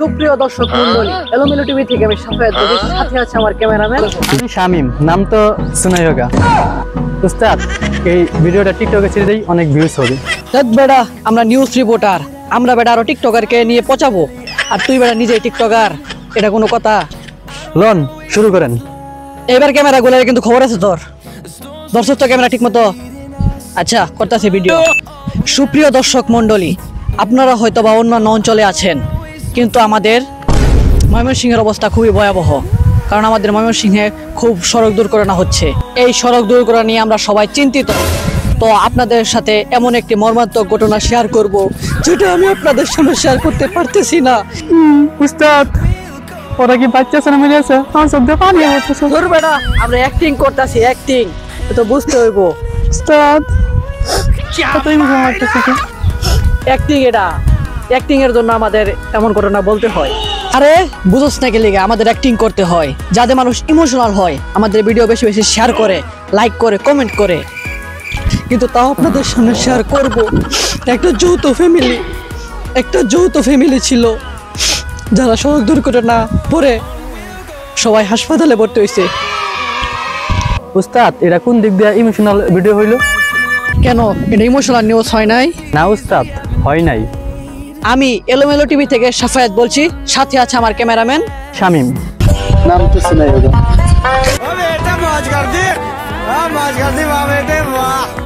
সুপ্রিয় দর্শক মন্ডলী, এলোমেলো টিভি থেকে আমি সাফায়াত বলছি, সাথে আছে আমার ক্যামেরাম্যান আমি শামিম, নাম তো শোনাই হোগা। উস্তাদ, এই ভিডিওটা টিকটকে ছেড়ে দেই, অনেক ভিউজ হবে। বেটা আমরা নিউজ রিপোর্টার, আমরা বেটা আরো টিকটকারকে নিয়ে পচাবো, আর তুই বেটা নিজে টিকটকার, এটা কোনো কথা? লন শুরু করেন। এবার ক্যামেরা গুলো কিন্তু খবর আছে তোর, দর্শক তো ক্যামেরা ঠিক মতো আচ্ছা করতেছে ভিডিও। সুপ্রিয় দর্শক মন্ডলী, আপনারা হয়তো বা অন্যান্য অঞ্চলে আছেন, কিন্তু আমাদের ময়মনসিংহের অবস্থা খুবই ভয়াবহ, কারণ আমাদের ময়মনসিংহে খুব সড়ক দুর্ঘটনা হচ্ছে। এই সড়ক দুর্ঘটনা নিয়ে আমরা সবাই চিন্তিত। তো আপনাদের সাথে এমন একটি মর্মান্তিক ঘটনা শেয়ার করব, যেটা আমি আপনাদের সামনে শেয়ার করতে পারতেছি না। উস্তাদ, ওরা কি বাচ্চা ছেলে মেয়ে আছে? আমার সব দিয়ে পানি হচ্ছে। তোর বেটা আমরা অ্যাক্টিং করতেছি, অ্যাক্টিং তো বুঝতে হইব। উস্তাদ, কতই মুখে মারতেছে কি? অ্যাক্টিং, এটা অ্যাক্টিং এর জন্য আমাদের এমন ঘটনা বলতে হয়। আরে বুঝোস না কি লিগে আমাদের অ্যাক্টিং করতে হয়, যাতে মানুষ ইমোশনাল হয়, আমাদের ভিডিও বেশি বেশি শেয়ার করে, লাইক করে, কমেন্ট করে। কিন্তু তাও আপনাদের সামনে শেয়ার করব, একটা যৌথ ফ্যামিলি ছিল, যারা সড়ক দুর্ঘটনা পরে সবাই হাসপাতালে ভর্তি হয়েছে। উস্তাদ, এটা কোন দিক দিয়ে ইমোশনাল ভিডিও হইলো? কেন, এটা ইমোশনাল নিউজ হয় নাই? না উস্তাদ, হয় নাই। আমি এলোমেলো টিভি থেকে সাফায়াত বলছি, সাথে আছে আমার ক্যামেরাম্যান শামিম, নাম তো শোনাই হোগা। बेटा मौज कर दी, मौज कर दी वाह बेटे वाह।